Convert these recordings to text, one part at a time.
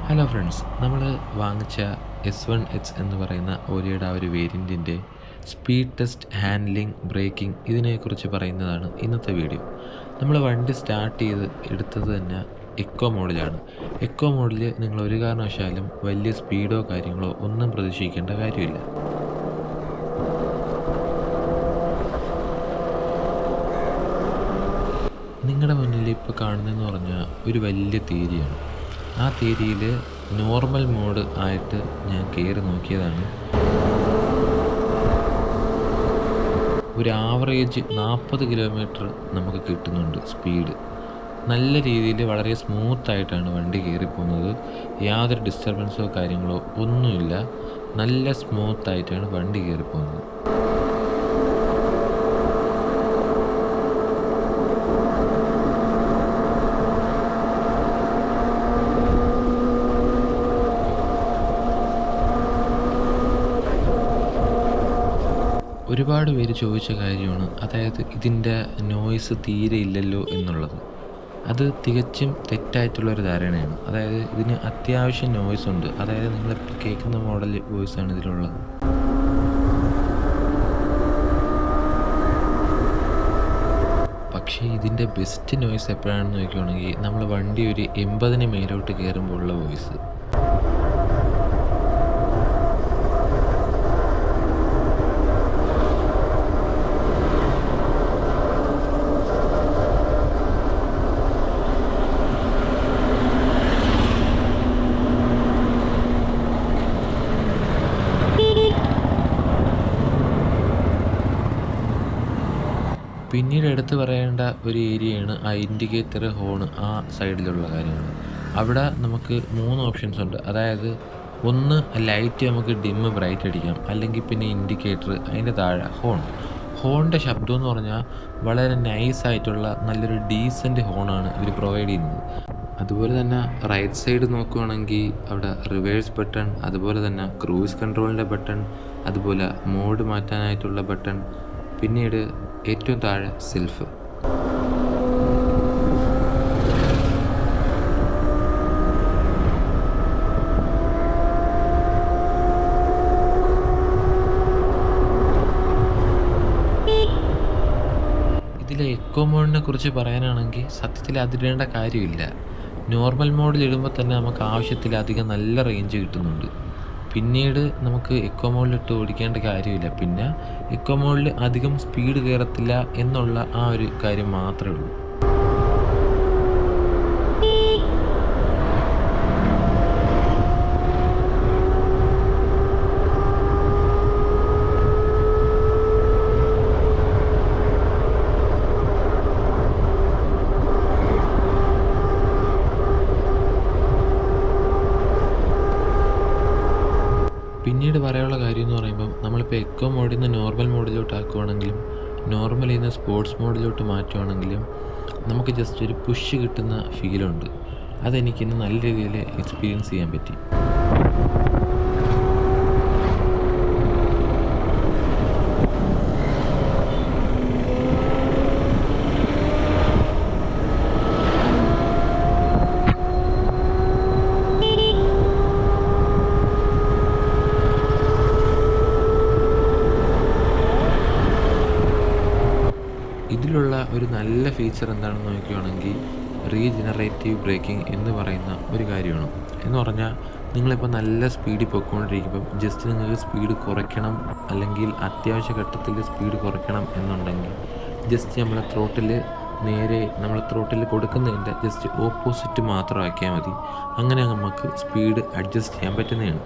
Hello friends, നമ്മൾ വാങ്ങിച്ച S1H എന്ന് പറയുന്ന ഓലയുടെ ആ ഒരു വേരിയൻറ്റിൻ്റെ സ്പീഡ് ടെസ്റ്റ്, ഹാൻഡ്ലിംഗ്, ബ്രേക്കിംഗ് ഇതിനെക്കുറിച്ച് പറയുന്നതാണ് ഇന്നത്തെ വീഡിയോ. നമ്മൾ വണ്ടി സ്റ്റാർട്ട് ചെയ്ത് എടുത്തത് തന്നെ എക്കോ മോഡിലാണ്. എക്കോ മോഡിൽ നിങ്ങൾ ഒരു കാരണവശാലും വലിയ സ്പീഡോ കാര്യങ്ങളോ ഒന്നും പ്രതീക്ഷിക്കേണ്ട കാര്യമില്ല. നിങ്ങളുടെ മുന്നിൽ ഇപ്പോൾ കാണുന്നതെന്ന് പറഞ്ഞാൽ ഒരു വലിയ തീരിയാണ്. ആ തീരിയിൽ നോർമൽ മോഡ് ആയിട്ട് ഞാൻ കയറി നോക്കിയതാണ്. ഒരു ആവറേജ് 40 കിലോമീറ്റർ നമുക്ക് കിട്ടുന്നുണ്ട് സ്പീഡ്. നല്ല രീതിയിൽ വളരെ സ്മൂത്തായിട്ടാണ് വണ്ടി കയറിപ്പോകുന്നത്. യാതൊരു ഡിസ്റ്റർബൻസോ കാര്യങ്ങളോ ഒന്നുമില്ല. നല്ല സ്മൂത്തായിട്ടാണ് വണ്ടി കയറിപ്പോകുന്നത്. ഒരുപാട് പേര് ചോദിച്ച കാര്യമാണ്, അതായത് ഇതിൻ്റെ നോയ്സ് തീരെ ഇല്ലല്ലോ എന്നുള്ളത്. അത് തികച്ചും തെറ്റായിട്ടുള്ളൊരു ധാരണയാണ്. അതായത് ഇതിന് അത്യാവശ്യം നോയ്സ് ഉണ്ട്. അതായത് നിങ്ങളിപ്പോൾ കേൾക്കുന്ന മോഡൽ വോയിസാണ് ഇതിലുള്ളത്. പക്ഷേ ഇതിൻ്റെ ബെസ്റ്റ് നോയ്സ് എപ്പോഴാണെന്ന് നോക്കുകയാണെങ്കിൽ നമ്മൾ വണ്ടി ഒരു 80 മേലോട്ട് കയറുമ്പോൾ ഉള്ള വോയിസ്. പിന്നീട് എടുത്തു പറയേണ്ട ഒരു ഏരിയയാണ് ആ ഇൻഡിക്കേറ്റർ, ഹോണ്, ആ സൈഡിലുള്ള കാര്യങ്ങൾ. അവിടെ നമുക്ക് 3 ഓപ്ഷൻസ് ഉണ്ട്. അതായത് ഒന്ന് ലൈറ്റ് നമുക്ക് ഡിമ്മ് ബ്രൈറ്റ് അടിക്കാം, അല്ലെങ്കിൽ പിന്നെ ഇൻഡിക്കേറ്റർ, അതിൻ്റെ താഴെ ഹോൺ. ഹോണിൻ്റെ ശബ്ദം എന്ന് പറഞ്ഞാൽ വളരെ നൈസായിട്ടുള്ള നല്ലൊരു ഡീസൻറ്റ് ഹോണാണ് ഇവർ പ്രൊവൈഡ് ചെയ്യുന്നത്. അതുപോലെ തന്നെ റൈറ്റ് സൈഡ് നോക്കുകയാണെങ്കിൽ അവിടെ റിവേഴ്സ് ബട്ടൺ, അതുപോലെ തന്നെ ക്രൂസ് കൺട്രോളിൻ്റെ ബട്ടൺ, അതുപോലെ മോഡ് മാറ്റാനായിട്ടുള്ള ബട്ടൺ, പിന്നീട് ഏറ്റവും താഴെ സെൽഫ്. ഇതിലെ എക്കോ മോഡിനെ കുറിച്ച് പറയാനാണെങ്കിൽ സത്യത്തിൽ അതിടേണ്ട കാര്യമില്ല. നോർമൽ മോഡിൽ ഇടുമ്പോൾ തന്നെ നമുക്ക് ആവശ്യത്തിലധികം നല്ല റേഞ്ച് കിട്ടുന്നുണ്ട്. പിന്നീട് നമുക്ക് എക്കോ മോഡിലിട്ട് ഓടിക്കേണ്ട കാര്യമില്ല. പിന്നെ എക്കോ മോഡിൽ അധികം സ്പീഡ് കയറത്തില്ല എന്നുള്ള ആ ഒരു കാര്യം മാത്രമേ ഉള്ളൂ. പിന്നീട് പറയാനുള്ള കാര്യം എന്ന് പറയുമ്പം, നമ്മളിപ്പോൾ എക്കോ മോഡിൽ നിന്ന് നോർമൽ മോഡിലോട്ട് ആക്കുവാണെങ്കിലും നോർമലിൽ നിന്ന് സ്പോർട്സ് മോഡിലോട്ട് മാറ്റുവാണെങ്കിലും നമുക്ക് ജസ്റ്റ് ഒരു പുഷ് കിട്ടുന്ന ഫീലുണ്ട്. അതെനിക്കിന്ന് നല്ല രീതിയിൽ എക്സ്പീരിയൻസ് ചെയ്യാൻ പറ്റി. ഇതിലുള്ള ഒരു നല്ല ഫീച്ചർ എന്താണെന്ന് നോക്കുകയാണെങ്കിൽ റീജനറേറ്റീവ് ബ്രേക്കിംഗ് എന്ന് പറയുന്ന ഒരു കാര്യമാണ്. എന്ന് പറഞ്ഞാൽ നിങ്ങളിപ്പോൾ നല്ല സ്പീഡിൽ പോയിക്കൊണ്ടിരിക്കുമ്പം ജസ്റ്റ് നിങ്ങൾക്ക് സ്പീഡ് കുറയ്ക്കണം, അല്ലെങ്കിൽ അത്യാവശ്യ ഘട്ടത്തിൽ സ്പീഡ് കുറയ്ക്കണം എന്നുണ്ടെങ്കിൽ ജസ്റ്റ് നമ്മൾ ത്രോട്ടിൽ കൊടുക്കുന്നതിൻ്റെ ജസ്റ്റ് ഓപ്പോസിറ്റ് മാത്രം ആക്കിയാൽ മതി. അങ്ങനെ നമുക്ക് സ്പീഡ് അഡ്ജസ്റ്റ് ചെയ്യാൻ പറ്റുന്നതാണ്.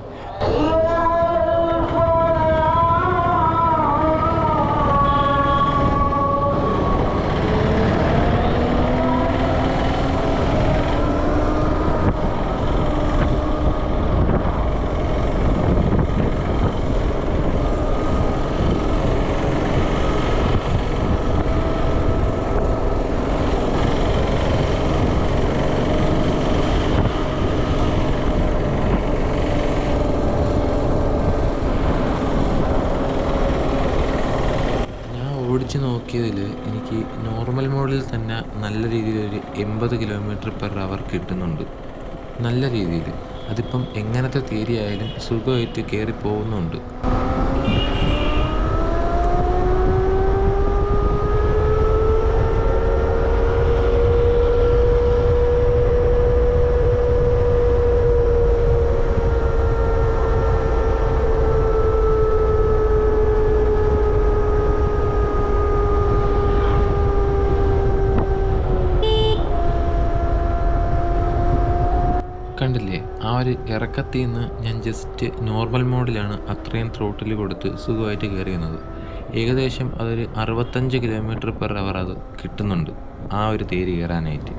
ഓടിച്ച് നോക്കിയതിൽ എനിക്ക് നോർമൽ മോഡിൽ തന്നെ നല്ല രീതിയിലൊരു 80 കിലോമീറ്റർ പെർ അവർ കിട്ടുന്നുണ്ട്. നല്ല രീതിയിൽ. അതിപ്പം എങ്ങനത്തെ തിയറി ആയാലും സുഖമായിട്ട് കയറി പോകുന്നുണ്ട്. കണ്ടില്ലേ, ആ ഒരു ഇറക്കത്തിൽ നിന്ന് ഞാൻ ജസ്റ്റ് നോർമൽ മോഡിലാണ് അത്രയും ത്രോട്ടിൽ കൊടുത്ത് സുഖമായിട്ട് കയറിയുന്നത്. ഏകദേശം അതൊരു 65 km/h അത് കിട്ടുന്നുണ്ട് ആ ഒരു തേരി കയറാനായിട്ട്.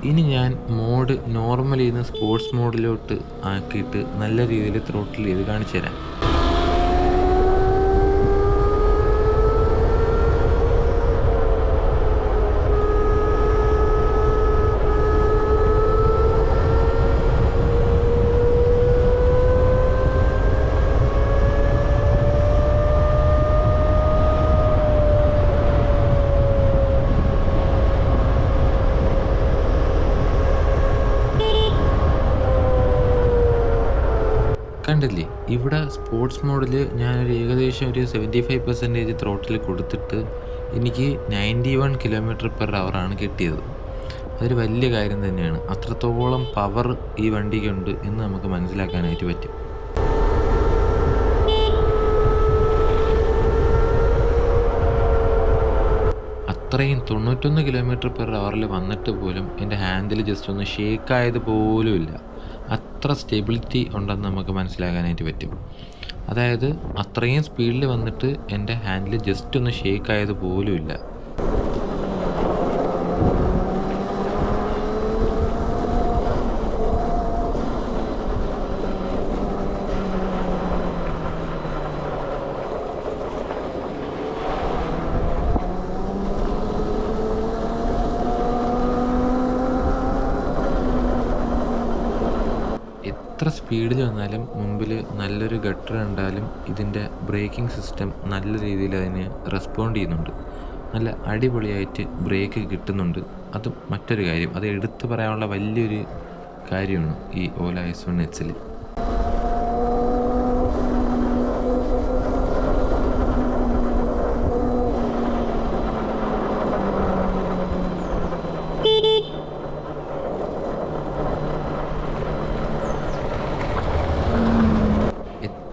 ഇനി ഞാൻ മോഡ് നോർമലിൽ നിന്ന് സ്പോർട്സ് മോഡിലോട്ട് ആക്കിയിട്ട് നല്ല രീതിയിൽ ത്രോട്ടിൽ ചെയ്ത് കാണിച്ചു തരാം. കണ്ടില്ലേ, ഇവിടെ സ്പോർട്സ് മോഡിൽ ഞാനൊരു ഏകദേശം ഒരു 75% ത്രോട്ടിൽ കൊടുത്തിട്ട് എനിക്ക് 91 km/h ആണ് കിട്ടിയത്. അതൊരു വലിയ കാര്യം തന്നെയാണ്. അത്രത്തോളം പവർ ഈ വണ്ടിക്കുണ്ട് എന്ന് നമുക്ക് മനസ്സിലാക്കാനായിട്ട് പറ്റും. അത്രയും 91 km/h വന്നിട്ട് പോലും എൻ്റെ ഹാൻഡിൽ ജസ്റ്റ് ഒന്ന് ഷേക്ക് ആയത് പോലുമില്ല. അത്ര സ്റ്റെബിലിറ്റി ഉണ്ടെന്ന് നമുക്ക് മനസ്സിലാക്കാനായിട്ട് പറ്റും. അതായത് അത്രയും സ്പീഡിൽ വന്നിട്ട് എൻ്റെ ഹാൻഡിൽ ജസ്റ്റ് ഒന്ന് ഷേക്ക് ആയത് പോലുമില്ല. എത്ര സ്പീഡിൽ വന്നാലും മുമ്പിൽ നല്ലൊരു ഗട്ടർ കണ്ടാലും ഇതിൻ്റെ ബ്രേക്കിംഗ് സിസ്റ്റം നല്ല രീതിയിൽ അതിന് റെസ്പോണ്ട് ചെയ്യുന്നുണ്ട്. നല്ല അടിപൊളിയായിട്ട് ബ്രേക്ക് കിട്ടുന്നുണ്ട്. അതും മറ്റൊരു കാര്യം, അത് എടുത്തു പറയാനുള്ള വലിയൊരു കാര്യമാണ് ഈ ഓല S1Hൽ.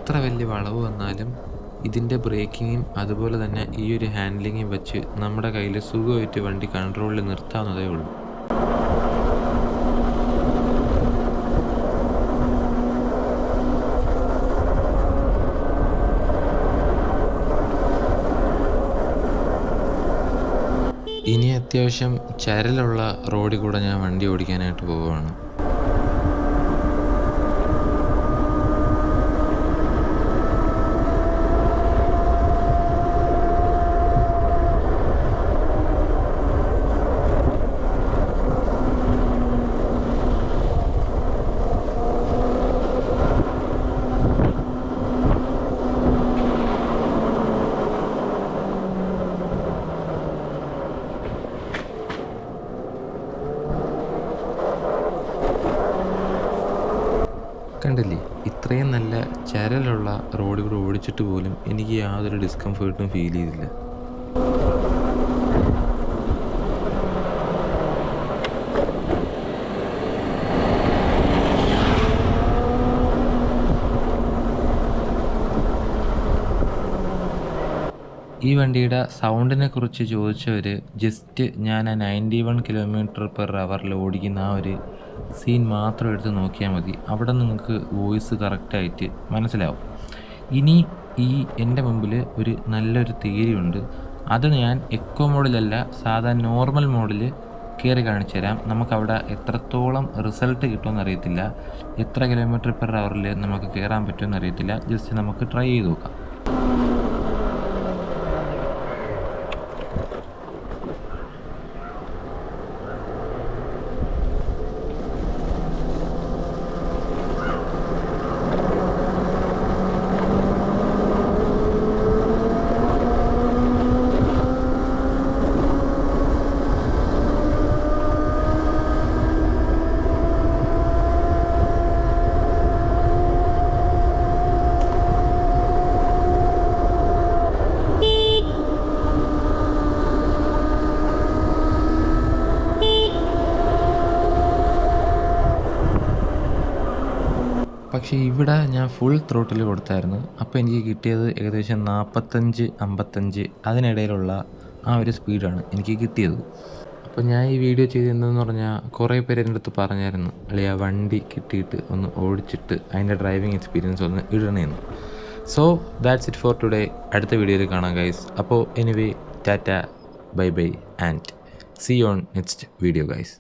എത്ര വലിയ വളവ് വന്നാലും ഇതിൻ്റെ ബ്രേക്കിങ്ങും അതുപോലെ തന്നെ ഈ ഒരു ഹാൻഡ്ലിങ്ങും വെച്ച് നമ്മുടെ കയ്യിൽ സുഖമായിട്ട് വണ്ടി കൺട്രോളിൽ നിർത്താവുന്നതേ ഉള്ളൂ. ഇനി അത്യാവശ്യം ചരലുള്ള റോഡിൽ കൂടെ ഞാൻ വണ്ടി ഓടിക്കാനായിട്ട് പോവുകയാണ്. കണ്ടില്ലേ, ഇത്രയും നല്ല ചരലുള്ള റോഡിൽ കൂടെ ഓടിച്ചിട്ട് പോലും എനിക്ക് യാതൊരു ഡിസ്കംഫേർട്ടും ഫീൽ ചെയ്തില്ല. ഈ വണ്ടിയുടെ സൗണ്ടിനെ കുറിച്ച് ചോദിച്ചവർ ജസ്റ്റ് ഞാൻ ആ 91 km/h ഓടിക്കുന്ന ആ ഒരു സീൻ മാത്രം എടുത്ത് നോക്കിയാൽ മതി. അവിടെ നിങ്ങൾക്ക് വോയിസ് കറക്റ്റായിട്ട് മനസ്സിലാവും. ഇനി ഈ എൻ്റെ മുമ്പിൽ ഒരു നല്ലൊരു തിയറി ഉണ്ട്. അത് ഞാൻ എക്കോ മോഡിലല്ല, സാധാ നോർമൽ മോഡിൽ കയറി കാണിച്ചു തരാം. നമുക്കവിടെ എത്രത്തോളം റിസൾട്ട് കിട്ടുമെന്ന് അറിയത്തില്ല, എത്ര km/h നമുക്ക് കയറാൻ പറ്റുമെന്ന് അറിയത്തില്ല. ജസ്റ്റ് നമുക്ക് ട്രൈ ചെയ്ത് നോക്കാം. പക്ഷേ ഇവിടെ ഞാൻ ഫുൾ ത്രോട്ടിൽ കൊടുത്തായിരുന്നു. അപ്പോൾ എനിക്ക് കിട്ടിയത് ഏകദേശം 45, 55 അതിനിടയിലുള്ള ആ ഒരു സ്പീഡാണ് എനിക്ക് കിട്ടിയത്. അപ്പോൾ ഞാൻ ഈ വീഡിയോ ചെയ്തതെന്ന് പറഞ്ഞാൽ കുറേ പേര് എൻ്റെ അടുത്ത് പറഞ്ഞായിരുന്നു, അളിയാ വണ്ടി കിട്ടിയിട്ട് ഒന്ന് ഓടിച്ചിട്ട് അതിൻ്റെ ഡ്രൈവിംഗ് എക്സ്പീരിയൻസ് ഒന്ന് ഇടണേന്ന്. So that's it for today. അടുത്ത വീഡിയോയിൽ കാണാം ഗൈസ്. അപ്പോൾ anyway tata, bye bye and see you on next video guys.